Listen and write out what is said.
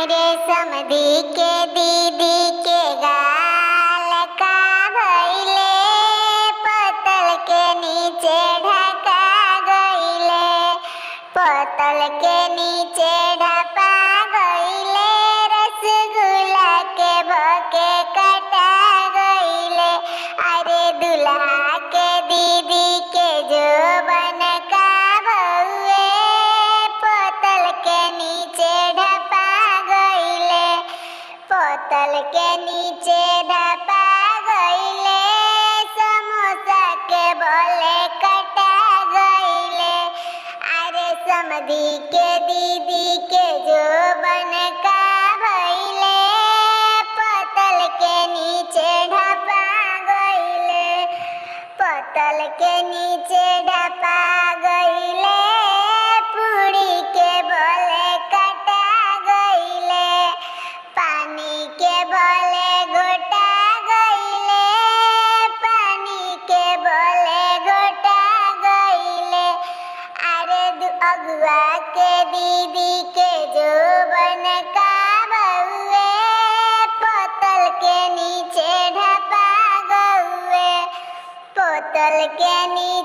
अरे समधी के दीदी के गाल का भइले, पतल के नीचे ढका गइले, पतल के नीचे ढपा गइले, रसगुल्ला के भके कटा गइले। अरे दुल्हा के दीदी के जोबन का भउए, पतल के नीचे ढपा गइले, पतल के नीचे ढपा गइले, समोसा के बोले कटा गइले। अरे समधी के दीदी के जोबन का भइले, पतल के नीचे ढपा गइले, पतल के नीचे ढपा गइले, पूरी के बोले कटा गइले, पानी के बोले घोटा गइले, पानी के बोले घोटा गइले। अरे अगुआ के दीदी के जोबन का भउए, पतल के नीचे ढपा गउए, पतल के नीचे